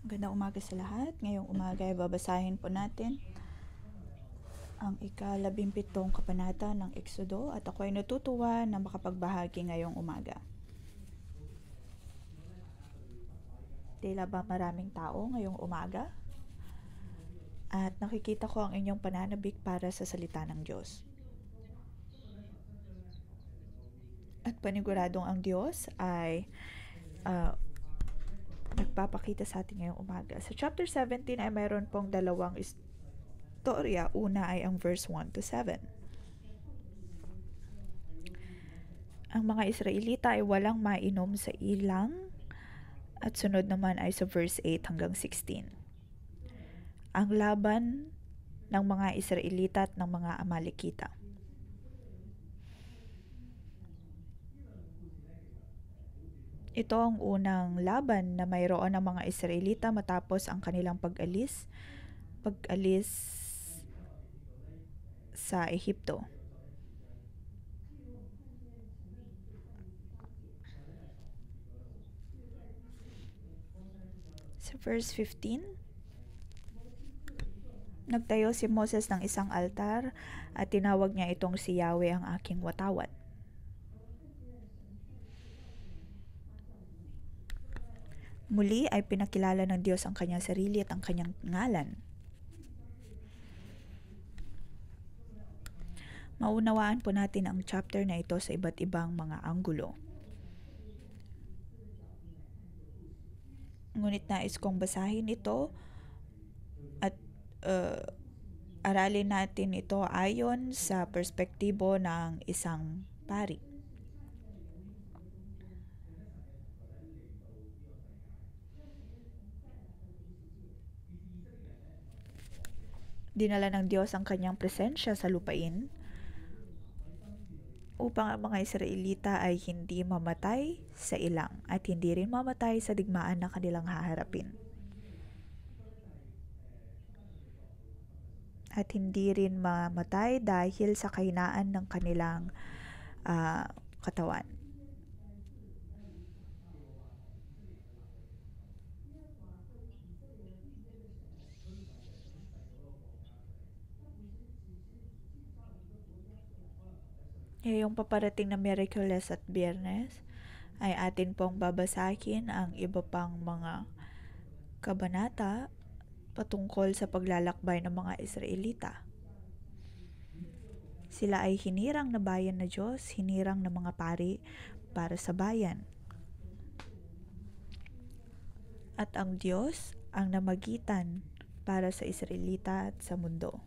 Magandang umaga sa lahat. Ngayong umaga ay babasahin po natin ang ika-17 kabanata ng Eksodo at ako ay natutuwa na makapagbahagi ngayong umaga. Tila ba maraming tao ngayong umaga? At nakikita ko ang inyong pananabik para sa salita ng Diyos. At paniguradong ang Diyos ay nagpapakita sa atin ngayong umaga. Sa chapter 17 ay mayroon pong dalawang istorya. Una ay ang verse 1 to 7. Ang mga Israelita ay walang mainom sa ilang at sunod naman ay sa verse 8 hanggang 16. Ang laban ng mga Israelita at ng mga Amalekita. Ito ang unang laban na mayroon ng mga Israelita matapos ang kanilang pag-alis sa Ehipto. Sa verse 15, nagtayo si Moses ng isang altar at tinawag niya itong si Yahweh ang aking watawat. Muli ay pinakilala ng Diyos ang kanyang sarili at ang kanyang ngalan. Maunawaan po natin ang chapter na ito sa iba't ibang mga anggulo. Ngunit nais kong basahin ito at aralin natin ito ayon sa perspektibo ng isang pari. Dinala ng Diyos ang kanyang presensya sa lupain upang ang mga Israelita ay hindi mamatay sa ilang at hindi rin mamatay sa digmaan na kanilang haharapin. At hindi rin mamatay dahil sa kahinaan ng kanilang katawan. Ngayong paparating na Miyerkules at Biyernes ay atin pong babasahin ang iba pang mga kabanata patungkol sa paglalakbay ng mga Israelita. Sila ay hinirang na bayan na Diyos, hinirang na mga pari para sa bayan. At ang Diyos ang namagitan para sa Israelita at sa mundo.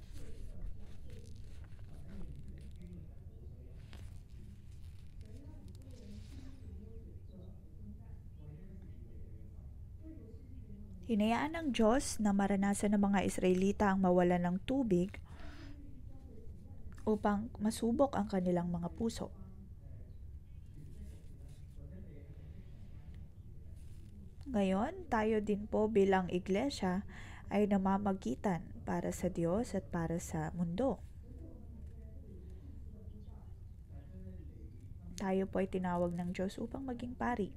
Hinayaan ng Diyos na maranasan ng mga Israelita ang mawalan ng tubig upang masubok ang kanilang mga puso. Ngayon, tayo din po bilang iglesia ay namamagitan para sa Diyos at para sa mundo. Tayo po ay tinawag ng Diyos upang maging pari.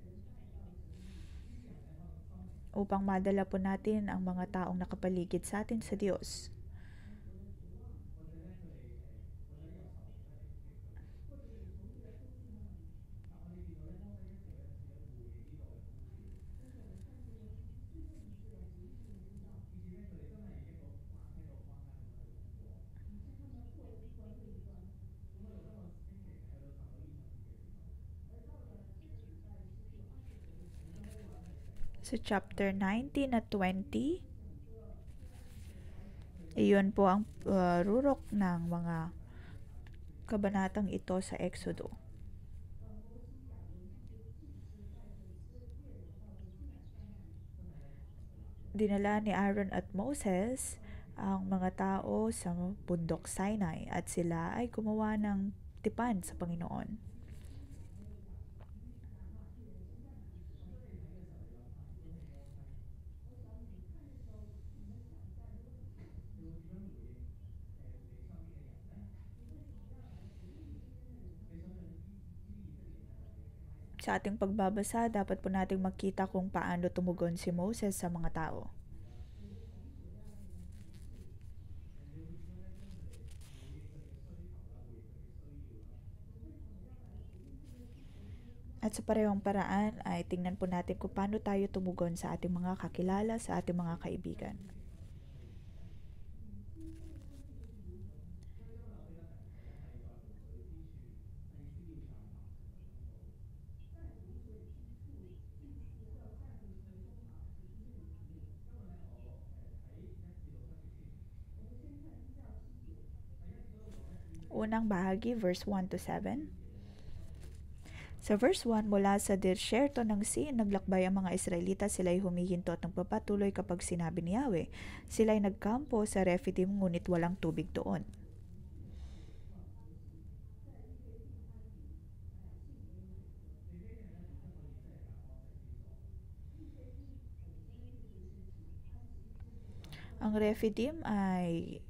Upang madala po natin ang mga taong nakapaligid sa atin sa Diyos. Sa chapter 19 at 20, iyon po ang rurok ng mga kabanatang ito sa Exodo. Dinala ni Aaron at Moses ang mga tao sa bundok Sinai at sila ay gumawa ng tipan sa Panginoon. Sa ating pagbabasa, dapat po nating makita kung paano tumugon si Moses sa mga tao. At sa parehong paraan ay tingnan po natin kung paano tayo tumugon sa ating mga kakilala, sa ating mga kaibigan. Unang bahagi, verse 1 to 7. Sa verse 1, mula sa desyerto ng Sin, naglakbay ang mga Israelita. Sila'y humihinto at nagpapatuloy kapag sinabi ni Yahweh. Sila'y nagkampo sa Rephidim, ngunit walang tubig doon. Ang Rephidim ay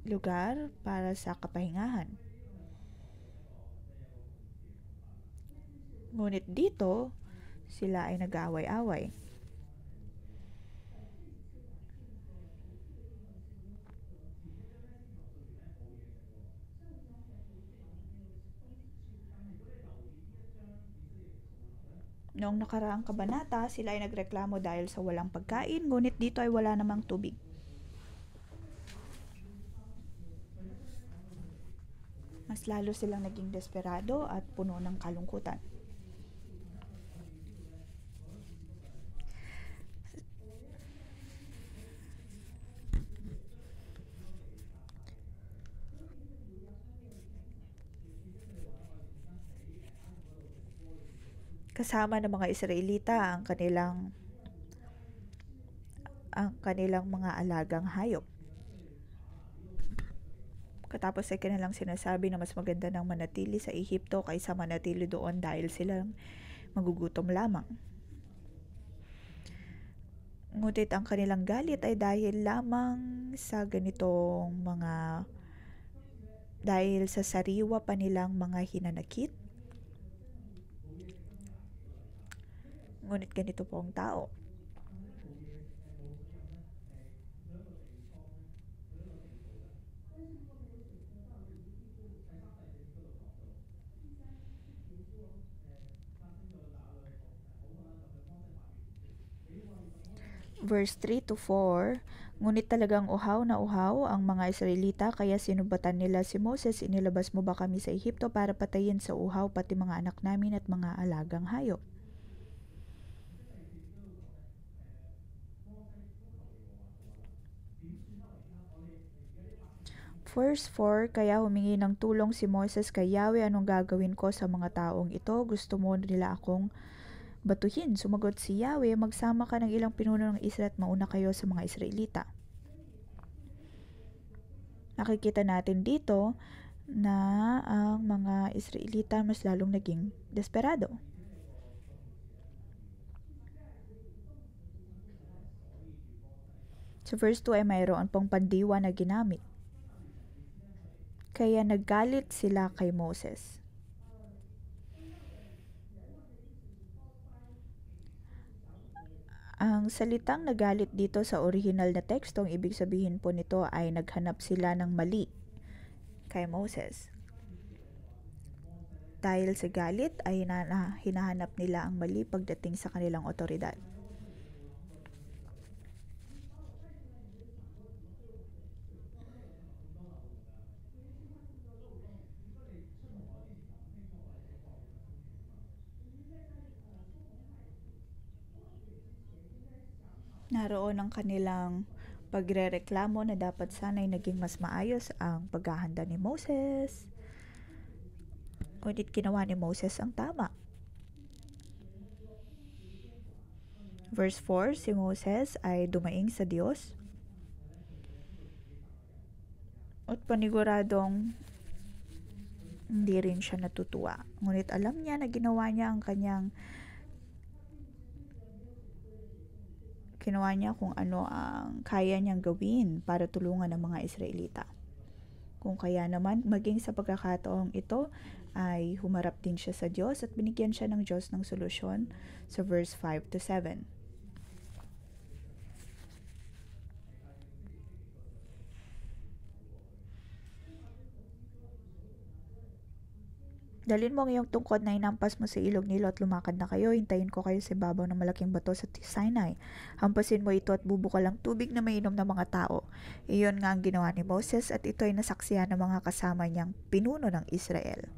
lugar para sa kapahingahan. Ngunit dito, sila ay nag-aaway-away. Noong nakaraang kabanata, sila ay nagreklamo dahil sa walang pagkain, ngunit dito ay wala namang tubig. Mas lalo silang naging desperado at puno ng kalungkutan. Kasama ng mga Israelita ang kanilang mga alagang hayop. Katapos ay kanilang sinasabi na mas maganda nang manatili sa Ehipto kaysa manatili doon dahil silang magugutom lamang. Ngunit ang kanilang galit ay dahil sa sariwa pa nilang mga hinanakit. Ngunit ganito po ang tao. Verse 3 to 4, ngunit talagang uhaw na uhaw ang mga Israelita, kaya sinubatan nila si Moses, inilabas mo ba kami sa Ehipto para patayin sa uhaw pati mga anak namin at mga alagang hayop? Verse 4, kaya humingi ng tulong si Moses kay Yahweh, anong gagawin ko sa mga taong ito? Gusto mo nila akong batuhin? Sumagot si Yahweh, magsama ka ng ilang pinuno ng Israel at mauna kayo sa mga Israelita. Nakikita natin dito na ang mga Israelita mas lalong naging desperado. Sa verse 2 ay mayroon pong pandiwa na ginamit. Kaya naggalit sila kay Moses. Ang salitang nagalit dito sa original na teksto, ang ibig sabihin po nito ay naghanap sila ng mali kay Moses. Dahil sa galit ay hinahanap nila ang mali pagdating sa kanilang otoridad. Naroon ang kanilang pagrereklamo na dapat sana'y naging mas maayos ang paghahanda ni Moses. Ngunit ginawa ni Moses ang tama. Verse 4, si Moses ay dumaing sa Diyos at paniguradong hindi rin siya natutuwa. Ngunit alam niya na ginawa niya kung ano ang kaya niyang gawin para tulungan ang mga Israelita. Kung kaya naman, maging sa pagkakataong ito, ay humarap din siya sa Diyos at binigyan siya ng Diyos ng solusyon sa verse 5 to 7. Dalhin mo ang iyong tungkod na inampas mo sa ilog Nilo at lumakad na kayo. Hintayin ko kayo sa ibabaw ng malaking bato sa Sinai. Hampasin mo ito at bubukal ang tubig na mainom ng mga tao. Iyon nga ang ginawa ni Moses at ito ay nasaksihan ng mga kasama niyang pinuno ng Israel.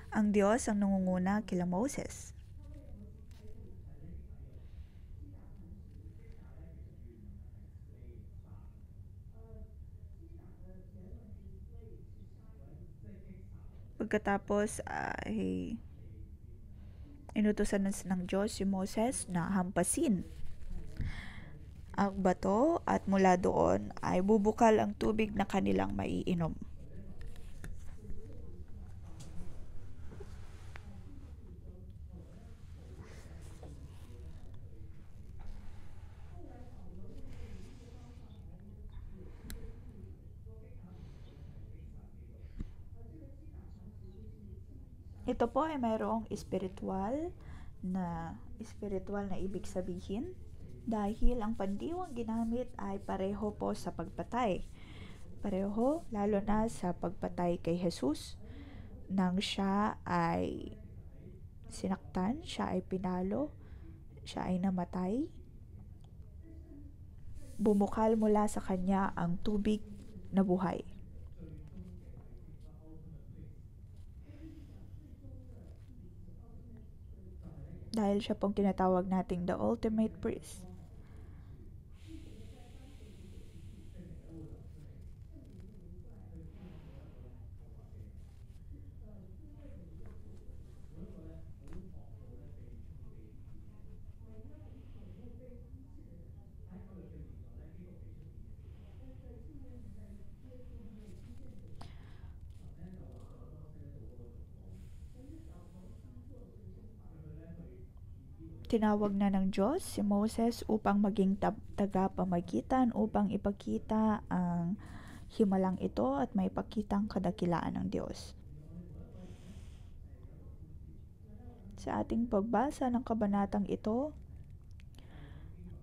Ang Diyos ang nangunguna kila Moses. Pagkatapos ay inutusan ng Diyos si Moses na hampasin ang bato at mula doon ay bubukal ang tubig na kanilang maiinom. Ito po ay mayroong spiritual na ibig sabihin dahil ang pandiwang ginamit ay pareho po sa pagpatay. Pareho lalo na sa pagpatay kay Jesus nang siya ay sinaktan, siya ay pinalo, siya ay namatay. Bumukal mula sa kanya ang tubig na buhay. Dahil siya pong tinatawag nating the ultimate priest. Tinawag na ng Diyos si Moses upang maging tagapamagitan upang ipakita ang himalang ito at maipakita ang kadakilaan ng Diyos. Sa ating pagbasa ng kabanatang ito,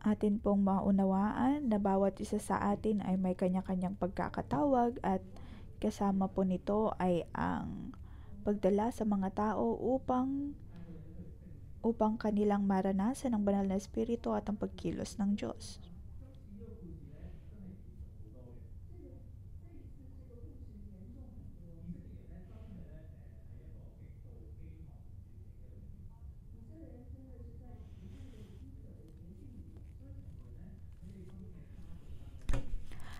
atin pong maunawaan na bawat isa sa atin ay may kanya-kanyang pagkakatawag at kasama po nito ay ang pagdala sa mga tao upang kanilang maranasan ang banal na espiritu at ang pagkilos ng Diyos.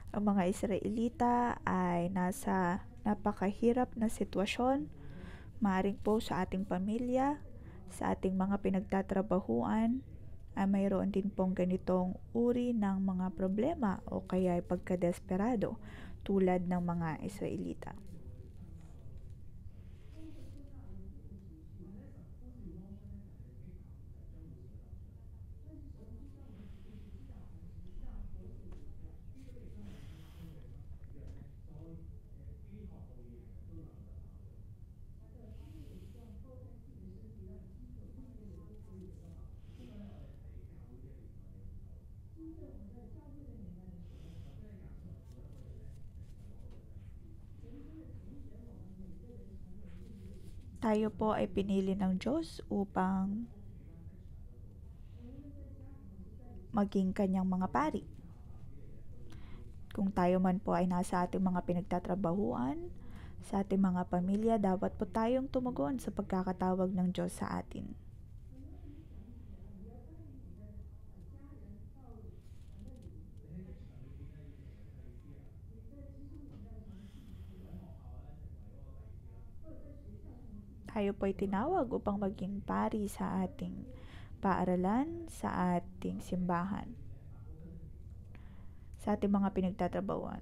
Ang mga Israelita ay nasa napakahirap na sitwasyon, maaring po sa ating pamilya, sa ating mga pinagtatrabahuan, ay mayroon din pong ganitong uri ng mga problema o kaya ay pagkadesperado tulad ng mga Israelita. Tayo po ay pinili ng Diyos upang maging kanyang mga pari. Kung tayo man po ay nasa ating mga pinagtatrabahuan, sa ating mga pamilya, dapat po tayong tumugon sa pagkakatawag ng Diyos sa atin. Tayo po ay tinawag upang maging pari sa ating paaralan, sa ating simbahan, sa ating mga pinagtatrabahuan.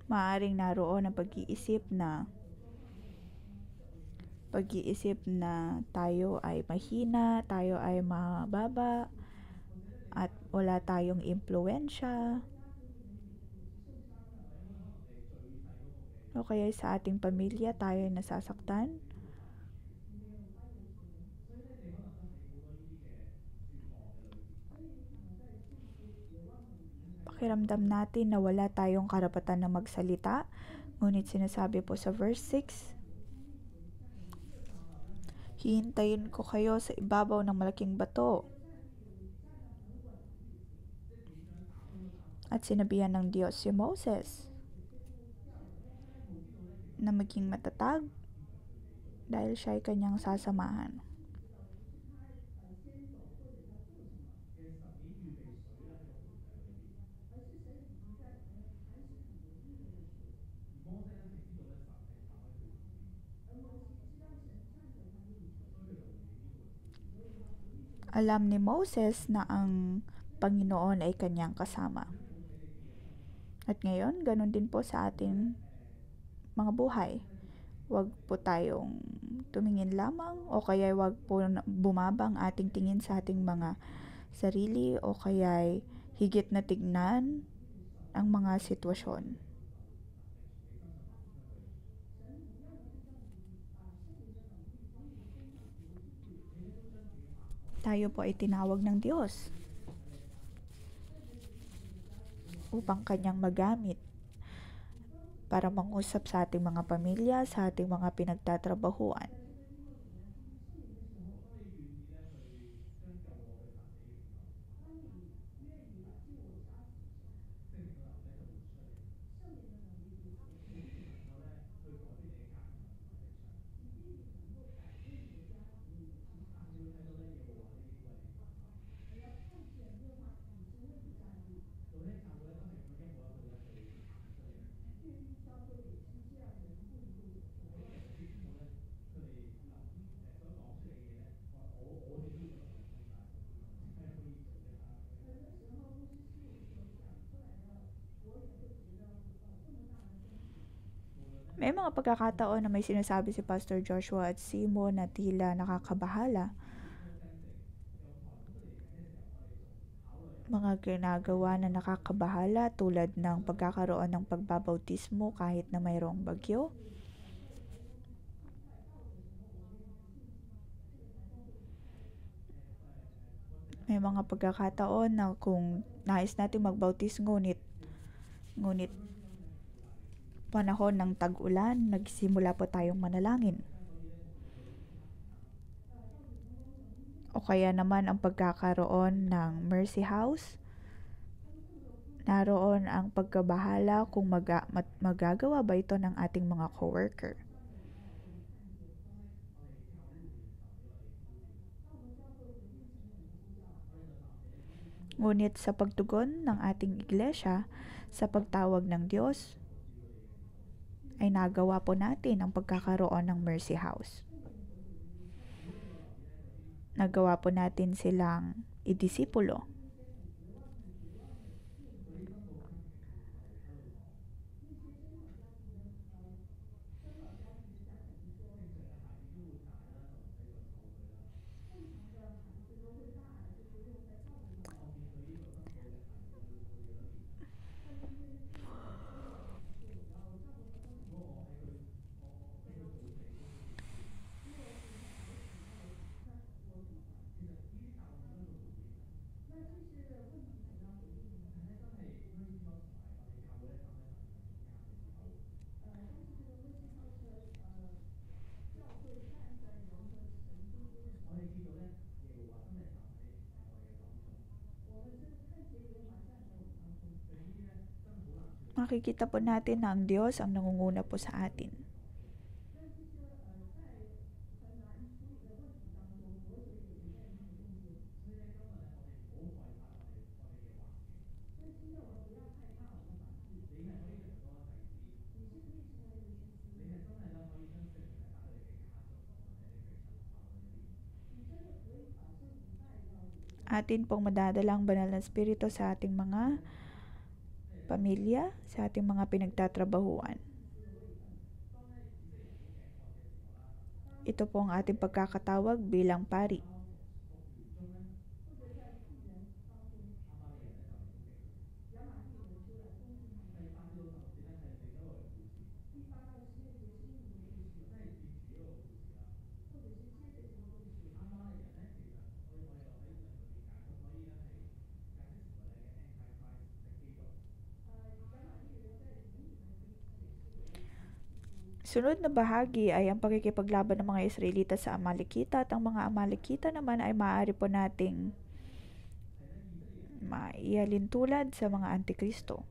Maaaring naroon ang pag-iisip na tayo ay mahina, tayo ay mababa, at wala tayong impluwensya. O kaya sa ating pamilya tayo ay nasasaktan. Pakiramdam natin na wala tayong karapatan na magsalita, ngunit sinasabi po sa verse 6, hihintayin ko kayo sa ibabaw ng malaking bato. At sinabihan ng Diyos si Moses na maging matatag dahil siya ay kanyang sasamahan. Alam ni Moses na ang Panginoon ay kanyang kasama. At ngayon, ganun din po sa ating mga buhay. Huwag po tayong tumingin lamang o kaya huwag po bumaba ang ating tingin sa ating mga sarili o kaya higit na tignan ang mga sitwasyon. Tayo po ay tinawag ng Diyos upang kanyang magamit para mangusap sa ating mga pamilya, sa ating mga pinagtatrabahuan. May mga pagkakataon na may sinasabi si Pastor Joshua at Simo na tila nakakabahala. Mga ginagawa na nakakabahala tulad ng pagkakaroon ng pagbabautismo kahit na mayroong bagyo. May mga pagkakataon na kung nais natin magbautis ngunit panahon ng tag-ulan, nagsimula po tayong manalangin. O kaya naman ang pagkakaroon ng mercy house, naroon ang pagkabahala kung magagawa ba ito ng ating mga coworker. Ngunit sa pagtugon ng ating iglesia sa pagtawag ng Diyos, ay nagawa po natin ang pagkakaroon ng mercy house. Nagawa po natin silang idisipulo. makikita po natin na ang Diyos ang nangunguna po sa atin. Atin pong madadala ang banal na Espiritu sa ating mga pamilya, sa ating mga pinagtatrabahuan. Ito po ang ating pagkakatawag bilang pari. Sunod na bahagi ay ang pakikipaglaban ng mga Israelita sa Amalekita at ang mga Amalekita naman ay maaari po nating maialin tulad sa mga Antikristo.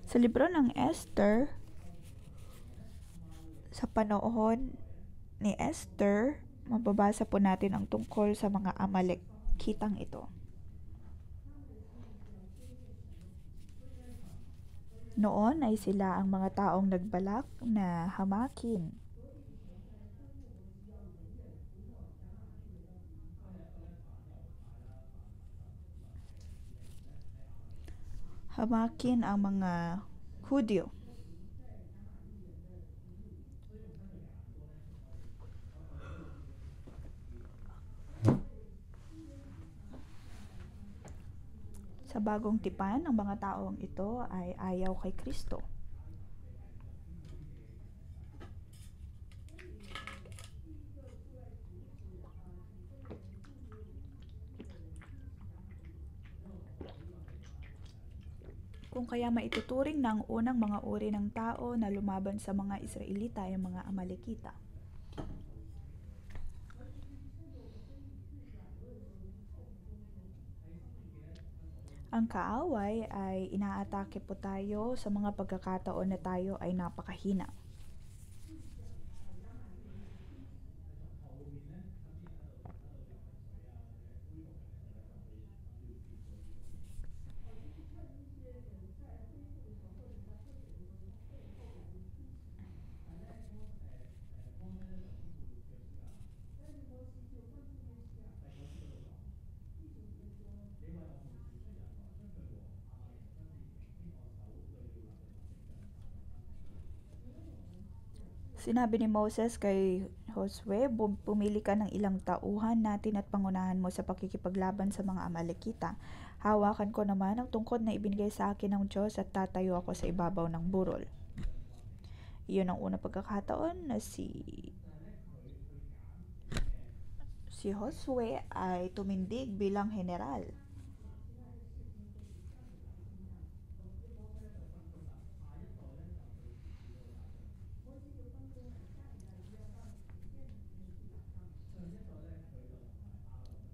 Sa libro ng Esther, sa panahon ni Esther, mababasa po natin ang tungkol sa mga Amalekitang ito. Noon ay sila ang mga taong nagbalak na hamakin ang mga Hudyo. Sa bagong tipan, ang mga taong ito ay ayaw kay Kristo. Kung kaya maituturing na ang unang mga uri ng tao na lumaban sa mga Israelita ay mga Amalekita. Ang kaaway ay inaatake po tayo sa mga pagkakataon na tayo ay napakahina. Sinabi ni Moses kay Josue, pumili ka ng ilang tauhan natin at pangunahan mo sa pakikipaglaban sa mga Amalekita. Hawakan ko naman ang tungkod na ibinigay sa akin ng Diyos at tatayo ako sa ibabaw ng burol. Iyon ang unang pagkakataon na si Josue ay tumindig bilang general.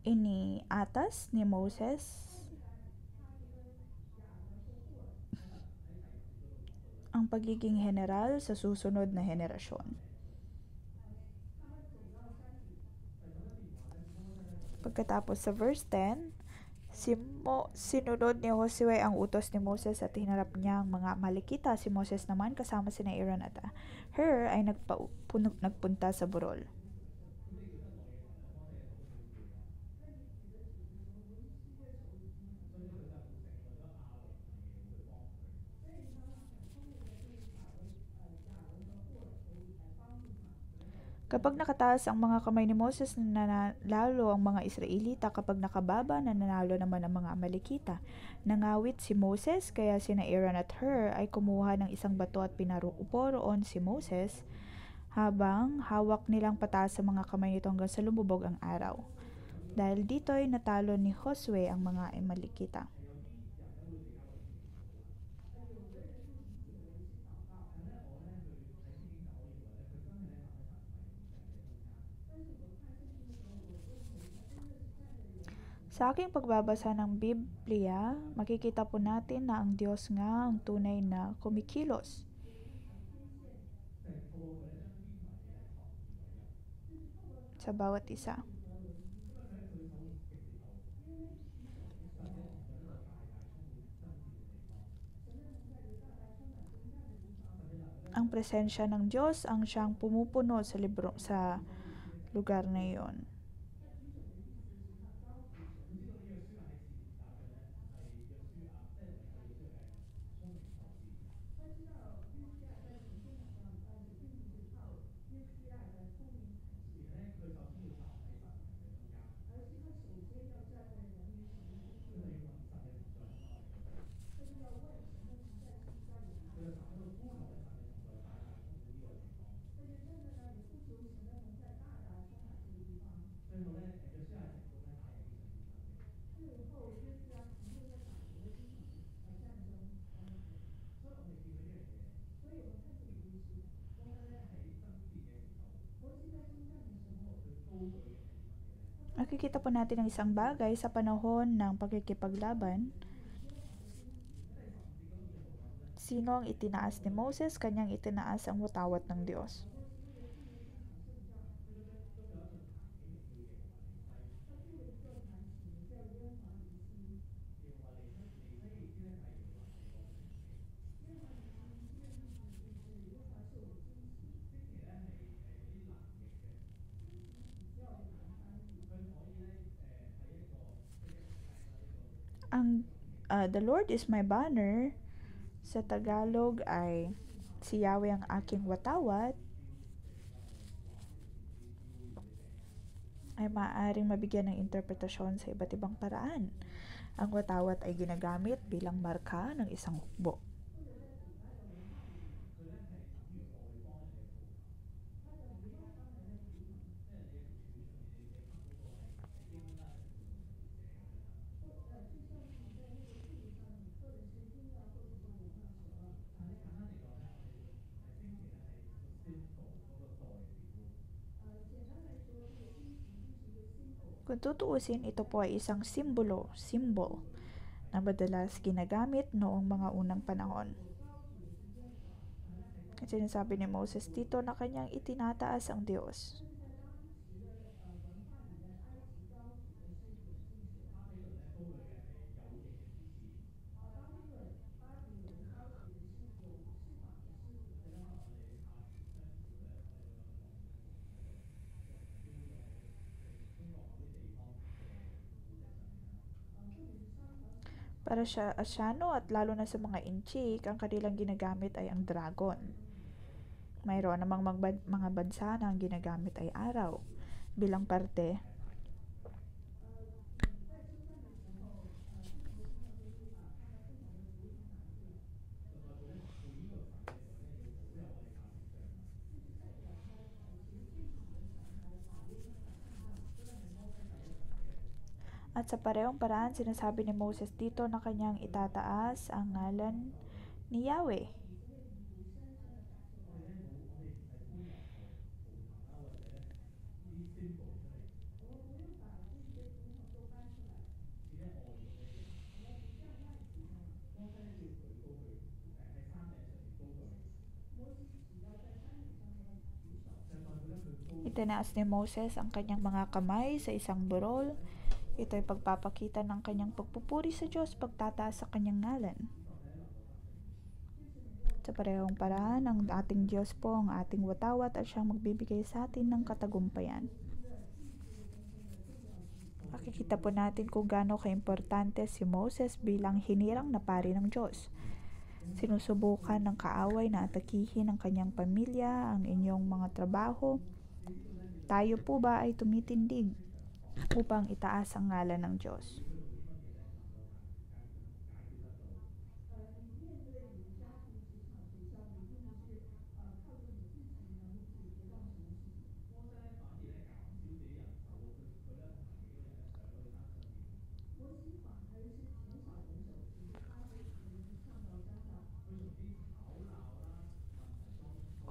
Iniatas ni Moses ang pagiging general sa susunod na henerasyon. Pagkatapos sa verse 10, sinunod ni Josue ang utos ni Moses at hinarap niya ang mga Amalekita. Si Moses naman kasama sina Aaron at Hur ay nagpunta sa burol. Kapag nakataas ang mga kamay ni Moses, nanalo ang mga Israelita. Kapag nakababa, nananalo naman ang mga Amalekita. Nangawit si Moses, kaya sina Aaron at Hur ay kumuha ng isang bato at pinarupo roon si Moses, habang hawak nilang pataas sa mga kamay nito hanggang sa lumubog ang araw. Dahil dito ay natalo ni Josue ang mga Amalekita. Sa aking pagbabasa ng Biblia, makikita po natin na ang Diyos nga ang tunay na kumikilos. Sa bawat isa. Ang presensya ng Diyos ang siyang pumupuno sa lugar na iyon. Makikita po natin ang isang bagay sa panahon ng pagkikipaglaban. Sino ang itinaas ni Moses? Kanyang itinaas ang watawat ng Diyos. The Lord is my banner, sa Tagalog ay si Yahweh ang aking watawat, ay maaaring mabigyan ng interpretasyon sa iba't ibang paraan. Ang watawat ay ginagamit bilang marka ng isang hukbo. Kung tutuusin, ito po ay isang symbol, na madalas ginagamit noong mga unang panahon. At sinasabi ni Moses dito na kanyang itinataas ang Diyos. Para sa Asyano at lalo na sa mga Inchik, ang kanilang ginagamit ay ang dragon. Mayroon namang mga bansa na ang ginagamit ay araw bilang parte at sa parehong paraan sinasabi ni Moses dito na kanyang itataas ang ngalan ni Yahweh. Itinaas ni Moses ang kanyang mga kamay sa isang burol. Ito ay pagpapakita ng kanyang pagpupuri sa Diyos, pagtataas sa kanyang ngalan. Sa parehong paraan, ang ating Diyos po ang ating watawat at siyang magbibigay sa atin ng katagumpayan. Makikita po natin kung gaano kaimportante si Moses bilang hinirang na pari ng Diyos. Sinusubukan ng kaaway na atakihin ang kanyang pamilya, ang inyong mga trabaho, Tayo po ba ay tumitindig upang itaas ang ngalan ng Diyos?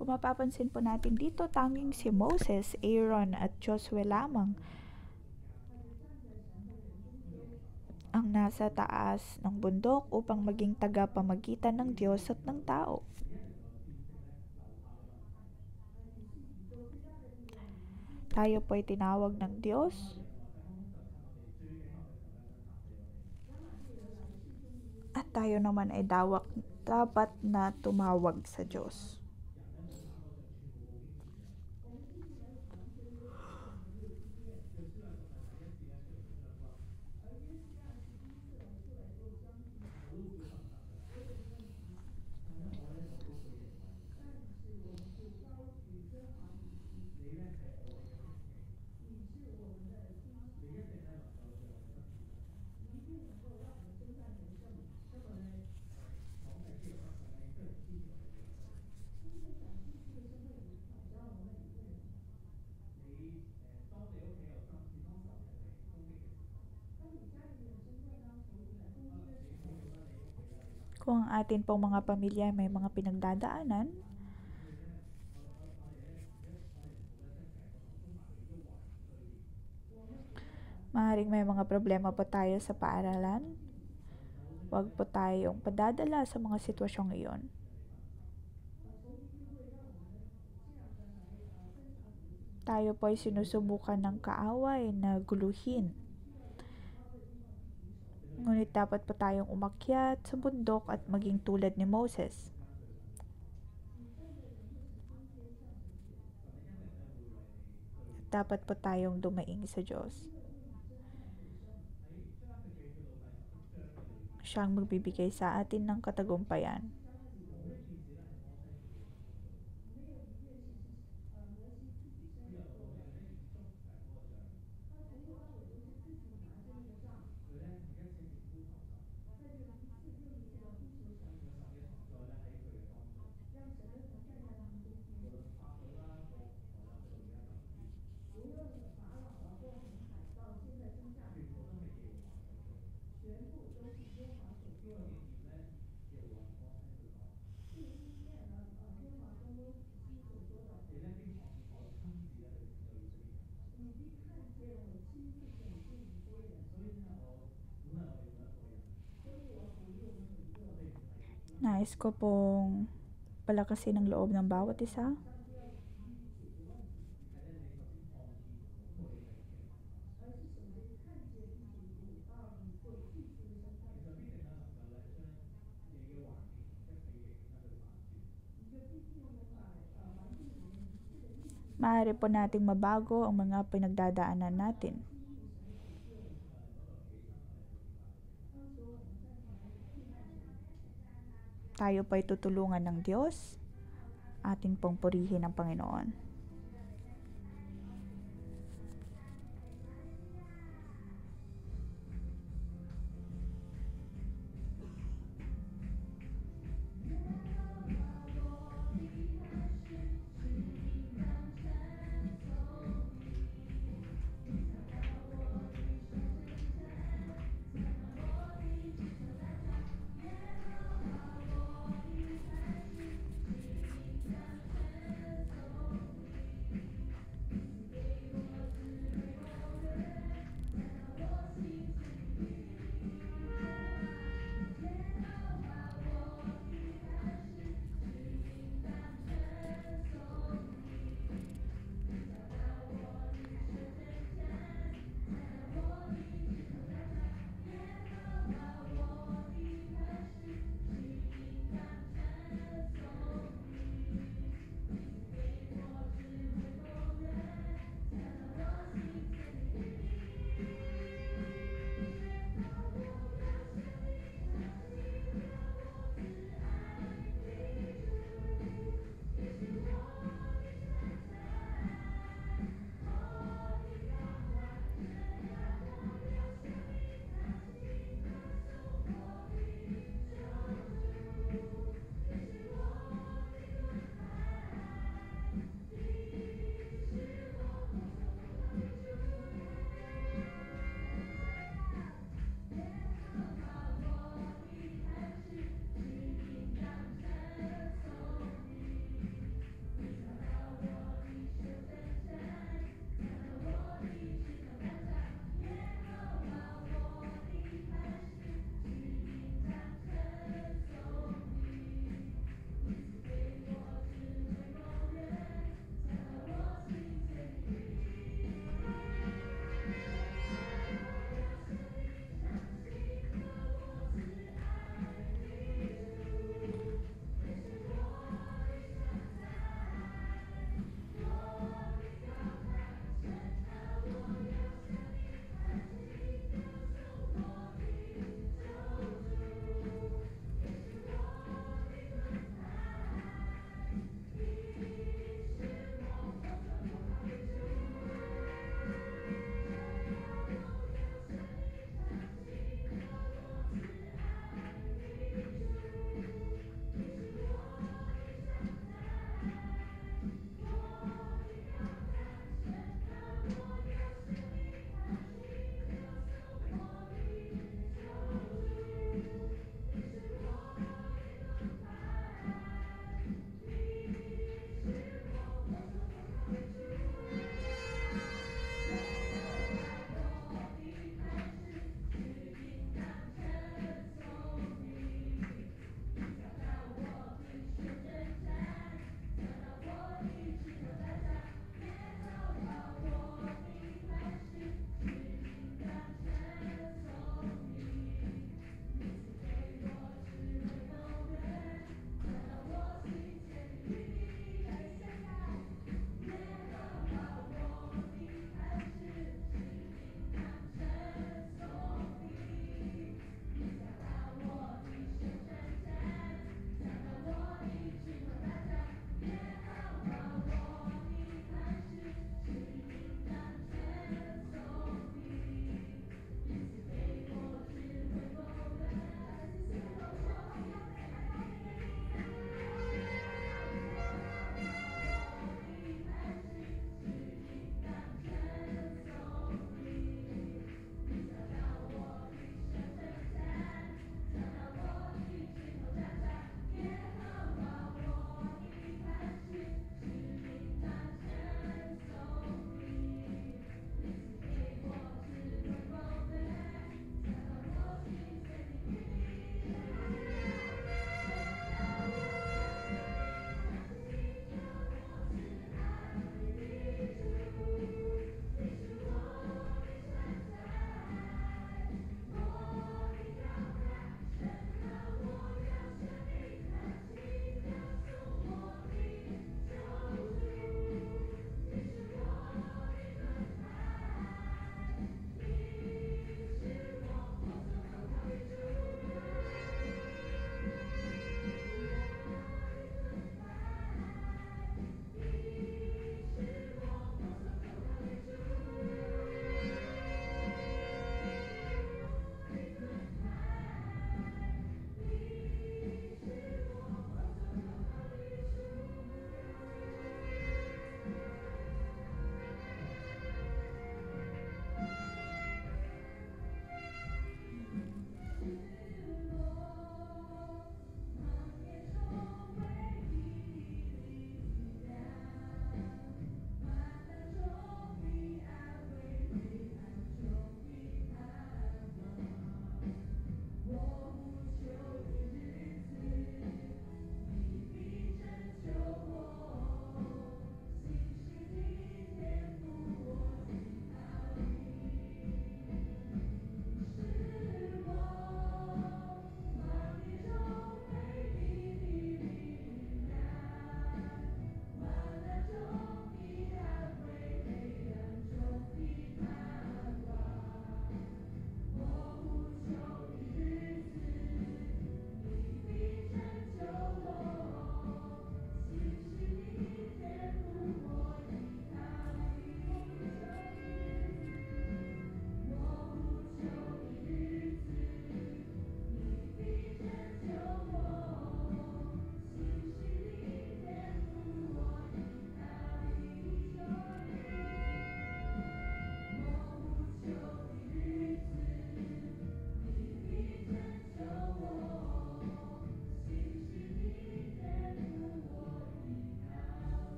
Kung mapapansin po natin dito, tanging si Moses, Aaron at Josue lamang ang nasa taas ng bundok upang maging tagapamagitan ng Diyos at ng tao. Tayo po ay tinawag ng Diyos at tayo naman ay dapat na tumawag sa Diyos. Kung ang atin pong mga pamilya may mga pinagdadaanan, maaaring may mga problema po tayo sa paaralan, huwag po tayong padadala sa mga sitwasyong iyon. Tayo po ay sinusubukan ng kaaway na guluhin. Ngunit dapat po tayong umakyat sa bundok at maging tulad ni Moses. At dapat po tayong dumaing sa Diyos. Siyang magbibigay sa atin ng katagumpayan. Nais ko pong palakasin ang loob ng bawat isa. Maaari po nating mabago ang mga pinagdadaanan natin. Tayo po ay tutulungan ng Diyos. Ating pong purihin ang Panginoon.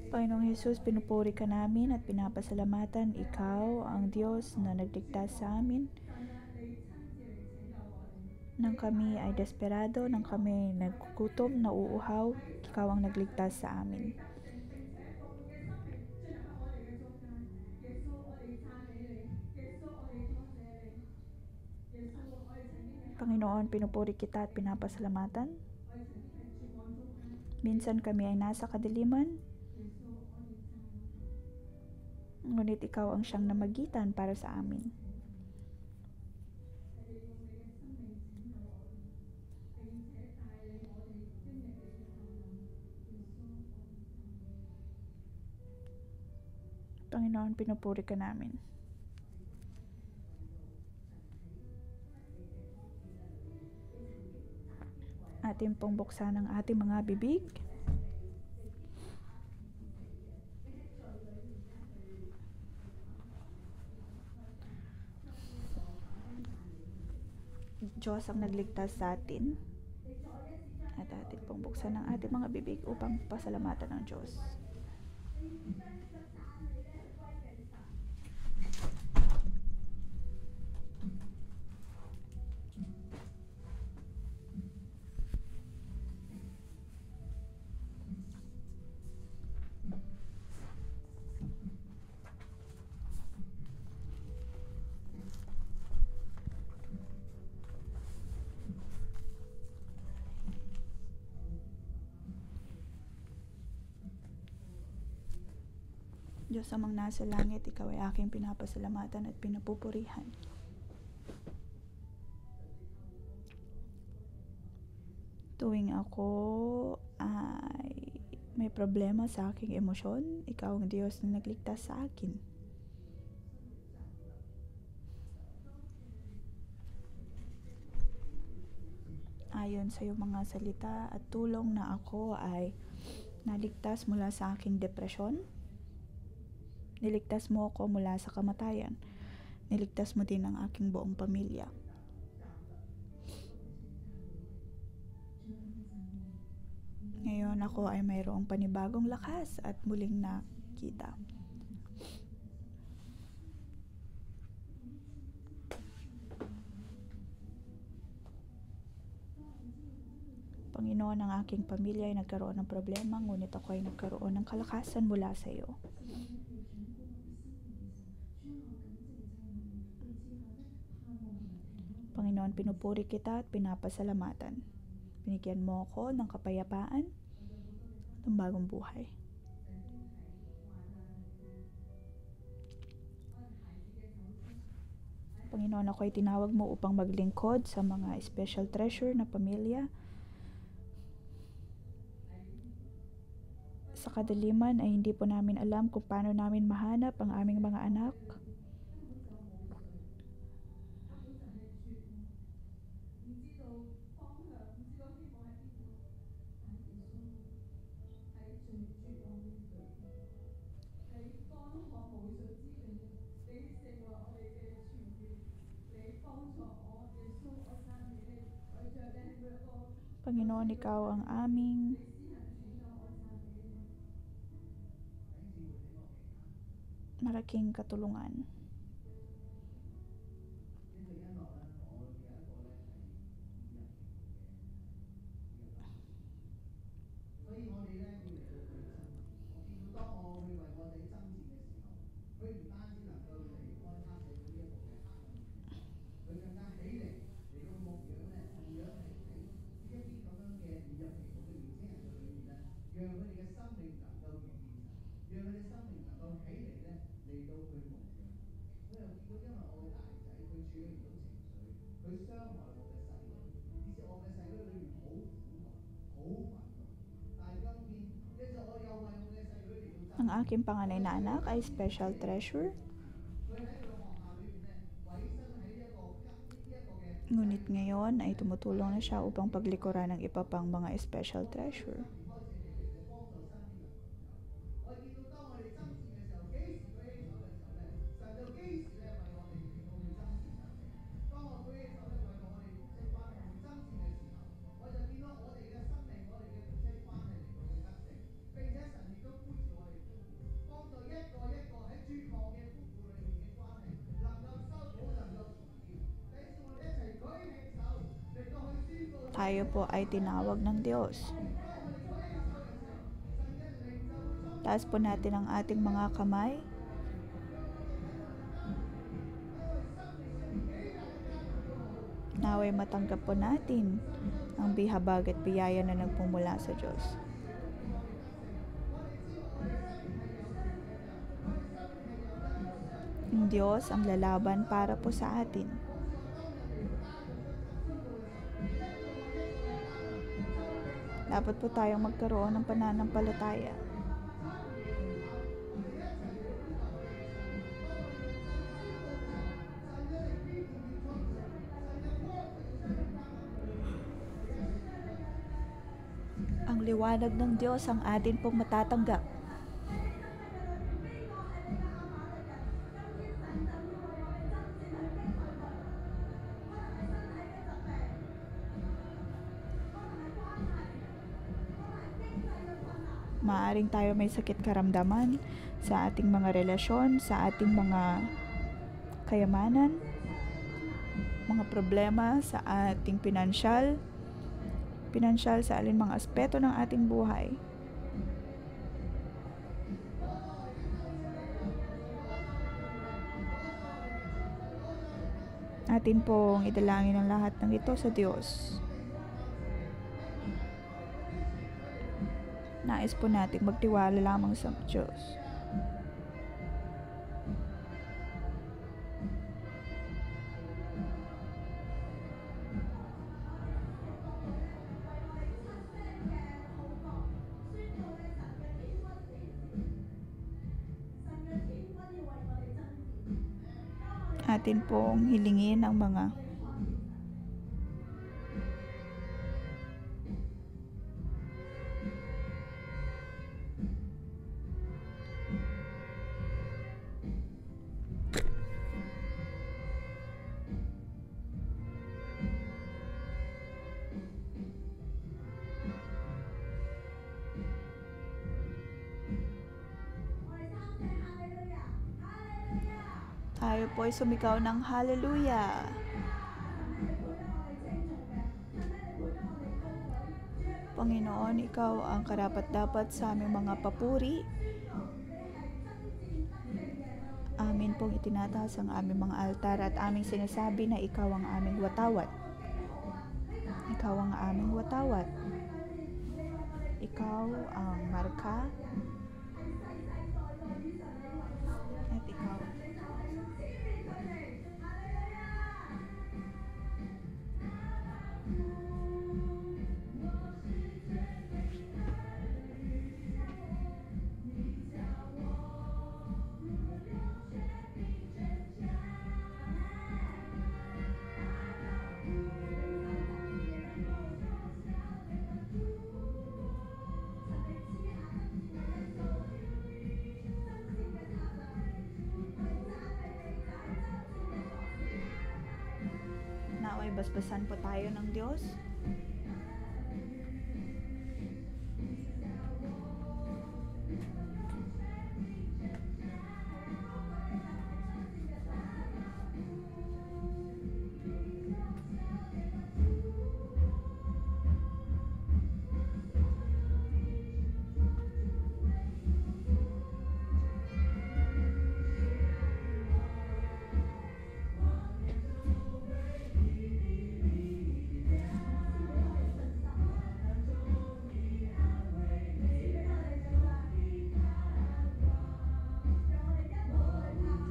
Panginoong Jesus, pinupuri ka namin at pinapasalamatan Ikaw, ang Diyos na nagligtas sa amin nang kami ay desperado, nang kami nagkukutom, nauuhaw, Ikaw ang nagligtas sa amin. Panginoon, pinupuri kita at pinapasalamatan. Minsan kami ay nasa kadiliman, ngunit Ikaw ang siyang namagitan para sa amin. Panginoon, pinupuri ka namin. Atin pong buksan ang ating mga bibig. Diyos ang nagligtas sa atin. At atin pong buksan ang ating mga bibig upang pasalamatan ng Diyos. Diyos amang nasa langit, Ikaw ay aking pinapasalamatan at pinapupurihan. Tuwing ako ay may problema sa aking emosyon, Ikaw ang Diyos na nagligtas sa akin. Ayon sa iyong mga salita at tulong na ako ay naligtas mula sa aking depresyon. Niligtas mo ako mula sa kamatayan. Niligtas mo din ang aking buong pamilya. Ngayon ako ay mayroong panibagong lakas at muling nakita. Panginoon, ang aking pamilya ay nagkaroon ng problema, ngunit ako ay nagkaroon ng kalakasan mula sa iyo. Panginoon, pinupuri kita at pinapasalamatan. Binigyan mo ako ng kapayapaan, ng bagong buhay. Panginoon, ako ay tinawag mo upang maglingkod sa mga special treasure na pamilya. Sa kadiliman ay hindi po namin alam kung paano namin mahanap ang aming mga anak. Panginoon, Ikaw ang aming malaking katulungan. Ang aking panganay na anak ay special treasure. Ngunit ngayon ay tumutulong na siya upang paglikuran ng iba pang mga special treasure. tayo po ay tinawag ng Diyos. Taas po natin ang ating mga kamay. Naway matanggap po natin ang bihabag at biyaya na nagmumula sa Diyos. Ang Diyos ang lalaban para po sa atin. Dapat po tayong magkaroon ng pananampalataya. Ang liwanag ng Diyos ang atin pong matatanggap. Maaring tayo may sakit karamdaman sa ating mga relasyon, sa ating mga kayamanan, mga problema sa ating pinansyal sa alinmang aspeto ng ating buhay. Atin pong idalangin ang lahat ng ito sa Diyos. Nais po nating magtiwala lamang sa Diyos. Atin pong hilingin ang mga tayo po ay sumigaw ng hallelujah. Panginoon, Ikaw ang karapat-dapat sa aming mga papuri. Amin pong itinataas ang aming mga altar at aming sinasabi na Ikaw ang aming watawat. Ikaw ang aming watawat. Ikaw ang marka. At Ikaw naway basbasan po tayo ng Diyos.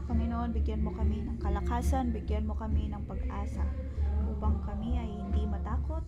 Panginoon, bigyan mo kami ng kalakasan, bigyan mo kami ng pag-asa upang kami ay hindi matakot.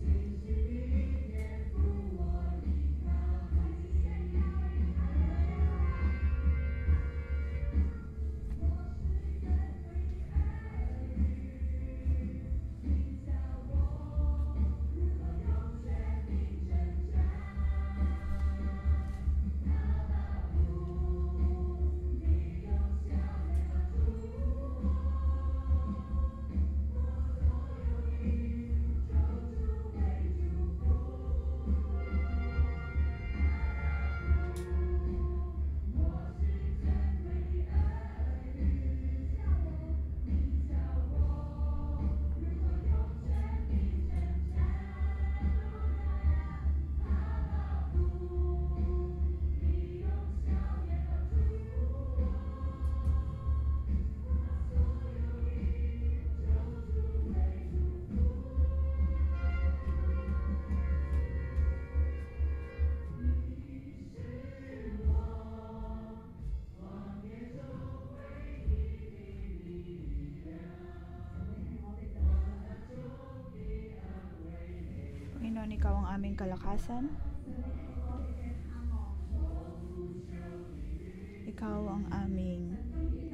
Panginoon, Ikaw ang aming kalakasan. Ikaw ang aming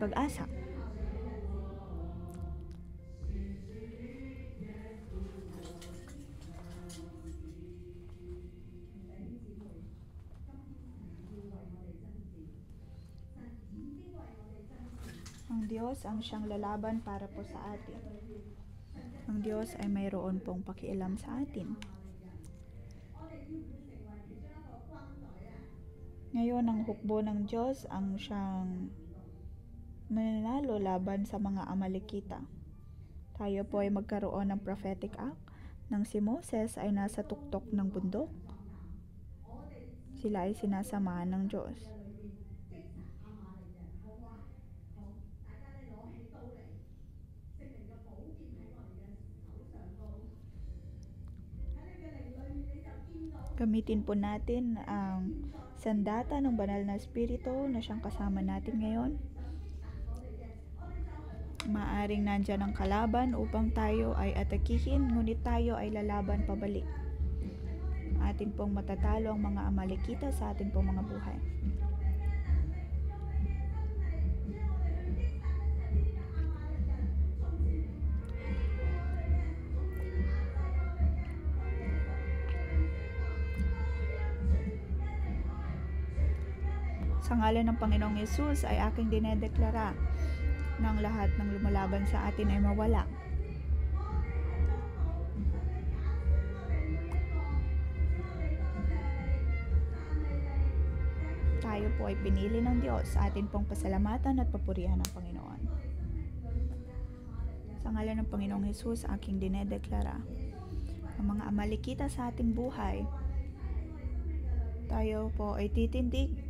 pag-asa. Ang Diyos ang siyang lalaban para po sa atin. Ang Diyos ay mayroon pong pakialam sa atin. Ngayon, ang hukbo ng Diyos ang siyang mananalo laban sa mga Amalekita. Tayo po ay magkaroon ng prophetic act nang si Moses ay nasa tuktok ng bundok. Sila ay sinasamahan ng Diyos. Gamitin po natin ang sandata ng banal na espiritu na siyang kasama natin ngayon. Maaring nandyan ang kalaban upang tayo ay atakihin, ngunit tayo ay lalaban pabalik. Atin pong matatalo ang mga Amalekita sa atin pong mga buhay. Sa ngalan ng Panginoong Yesus ay aking dinedeklara na ang lahat ng lumalaban sa atin ay mawala. Tayo po ay pinili ng Diyos sa atin pong pasalamatan at papurihan ng Panginoon. Sa ngalan ng Panginoong Yesus, aking dinedeklara ang mga Amalekita sa ating buhay. Tayo po ay titindig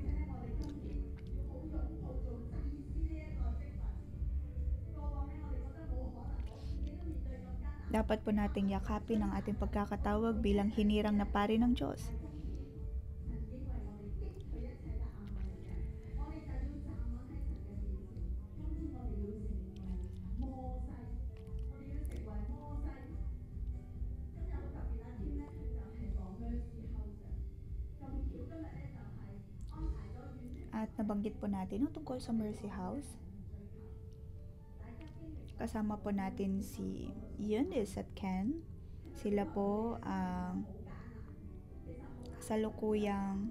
dapat po nating yakapin ang ating pagkakatawag bilang hinirang na pari ng Diyos. At nabanggit po natin ang tungkol sa Mercy House. Kasama po natin si Eunice at Ken. Sila po ang kasalukuyang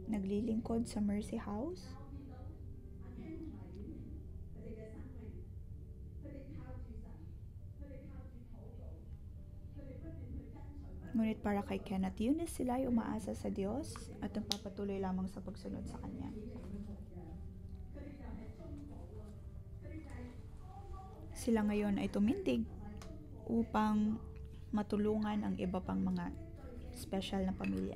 naglilingkod sa Mercy House. Ngunit para kay Ken at Eunice, sila ay umaasa sa Diyos at nagpapatuloy lamang sa pagsunod sa Kanya. Sila ngayon ay tumindig upang matulungan ang iba pang mga special na pamilya.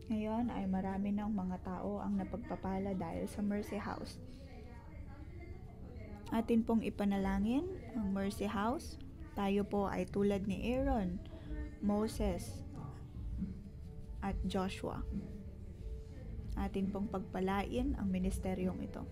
Ngayon ay marami ng mga tao ang napagpapala dahil sa Mercy House. Atin pong ipanalangin ang Mercy House. Tayo po ay tulad ni Aaron, Moses, at Joshua. Atin pong pagpalain ang ministeryong ito.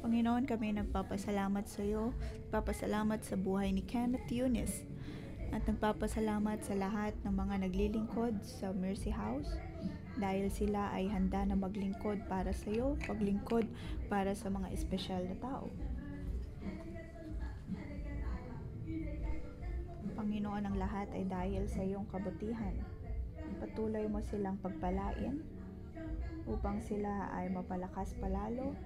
Panginoon, kami nagpapasalamat sa iyo, nagpapasalamat sa buhay ni Ken at Eunice, at nagpapasalamat sa lahat ng mga naglilingkod sa Mercy House dahil sila ay handa na maglingkod para sa iyo, paglingkod para sa mga espesyal na tao. Panginoon, ang lahat ay dahil sa iyong kabutihan. Patuloy mo silang pagpalain upang sila ay mapalakas palalo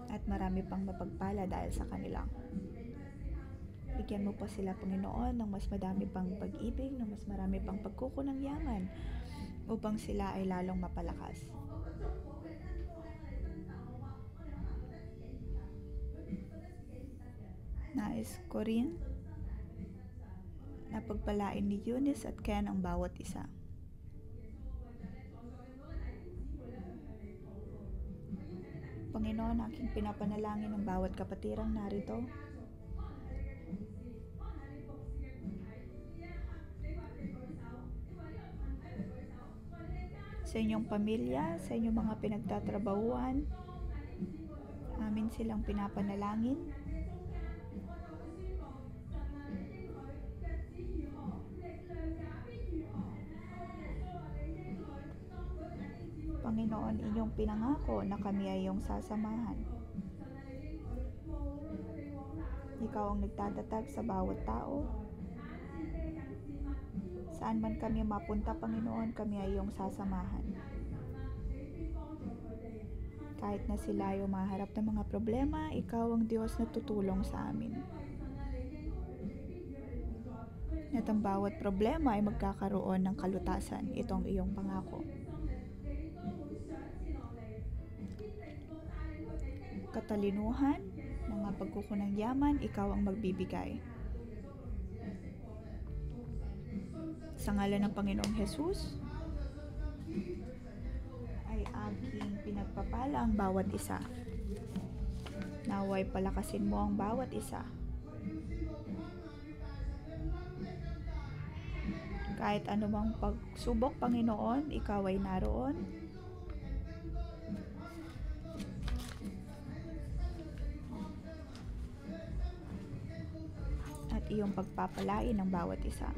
at marami pang mapagpala dahil sa kanila. Bigyan mo pa sila, Panginoon, ng mas madami pang pag-ibig, ng mas marami pang pagkukunang yaman upang sila ay lalong mapalakas. Nais ko rin na pagpalain ni Eunice at Ken ang bawat isa. Panginoon, aking pinapanalangin ang bawat kapatirang narito. Sa inyong pamilya, sa inyong mga pinagtatrabahuan, amin silang pinapanalangin. Panginoon, inyong pinangako na kami ay iyong sasamahan. Ikaw ang nagtatatag sa bawat tao. Saan man kami mapunta, Panginoon, kami ay iyong sasamahan. Kahit na sila ay umaharap ng mga problema, ikaw ang Diyos na tutulong sa amin. At ang bawat problema ay magkakaroon ng kalutasan. Ito ang iyong pangako. Katalinuhan, mga pagkukunang yaman, ikaw ang magbibigay. Sa ngalan ng Panginoong Jesus, ay aking pinagpapala ang bawat isa. Naway palakasin mo ang bawat isa. Kahit anumang pagsubok, Panginoon, ikaw ay naroon. At iyong pagpapalain ang bawat isa.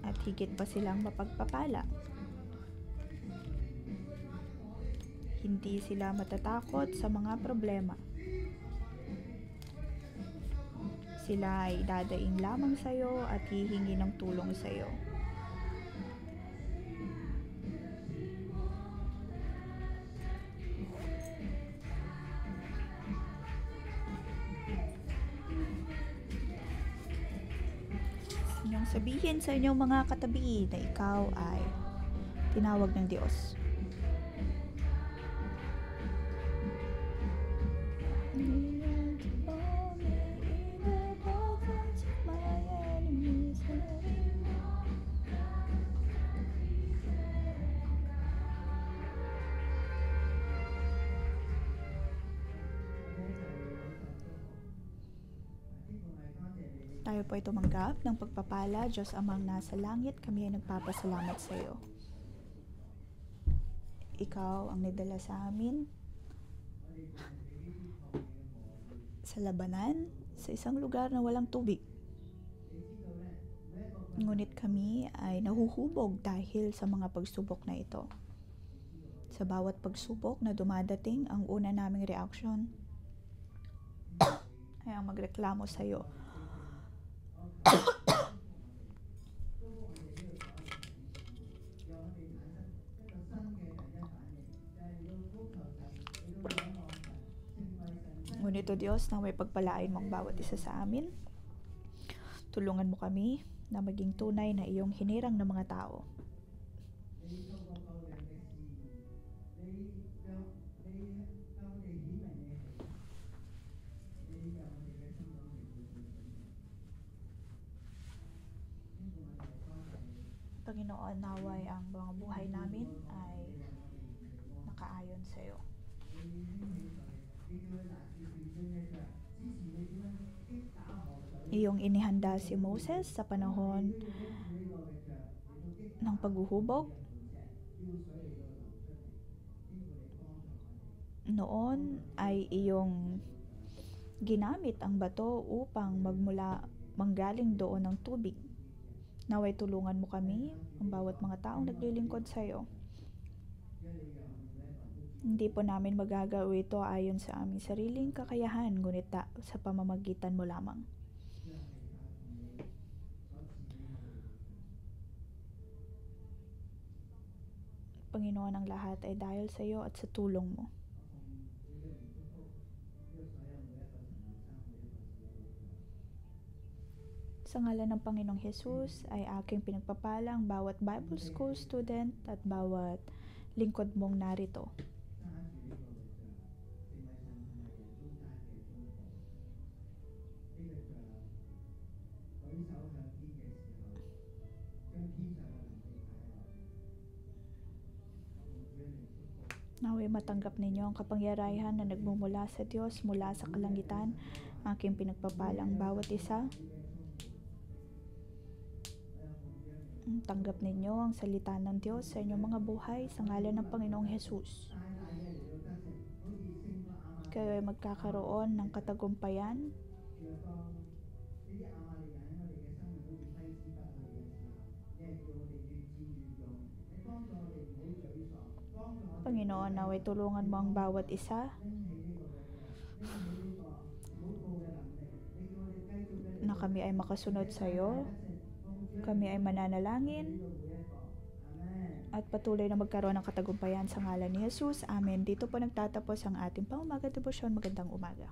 At higit pa silang mapagpapala. Hindi sila matatakot sa mga problema. Sila ay dadaing lamang sa iyo at hihingi ng tulong sa iyo. Inyong sabihin sa inyong mga katabi na ikaw ay tinawag ng Diyos. Tayo po ay tumanggap ng pagpapala. Diyos Amang nasa langit, kami ay nagpapasalamat sa iyo. Ikaw ang nagdala sa amin sa labanan, sa isang lugar na walang tubig. Ngunit kami ay nahuhubog dahil sa mga pagsubok na ito. Sa bawat pagsubok na dumadating, ang una naming reaksyon ay ang magreklamo sa iyo. Ngunit o Diyos, na may pagpalain mo ang bawat isa sa amin. Tulungan mo kami na maging tunay na iyong hinirang ng mga tao. Panginoon, naway ang mga buhay namin ay nakaayon sa iyo. Iyong inihanda si Moses sa panahon ng paghuhubog. Noon ay iyong ginamit ang bato upang manggaling doon ng tubig. Naway tulungan mo kami, ang bawat mga taong naglilingkod sa iyo. Hindi po namin magagawa ito ayon sa aming sariling kakayahan, ngunit sa pamamagitan mo lamang. Panginoon, ang lahat ay dahil sa iyo at sa tulong mo. Sa ngalan ng Panginoong Hesus ay aking pinagpapala ang bawat Bible School student at bawat lingkod mong narito. Naway matanggap ninyo ang kapangyarihan na nagmumula sa Diyos mula sa kalangitan, aking pinagpapalang bawat isa. Tanggap ninyo ang salita ng Diyos sa inyong mga buhay sa ngalan ng Panginoong Hesus. Kayo ay magkakaroon ng katagumpayan Panginoon, naway tulungan mo ang bawat isa na kami ay makasunod sa iyo, kami ay mananalangin at patuloy na magkaroon ng katagumpayan sa ngalan ni Jesus. Amen. Dito po nagtatapos ang ating pang-umaga debosyon. Magandang umaga.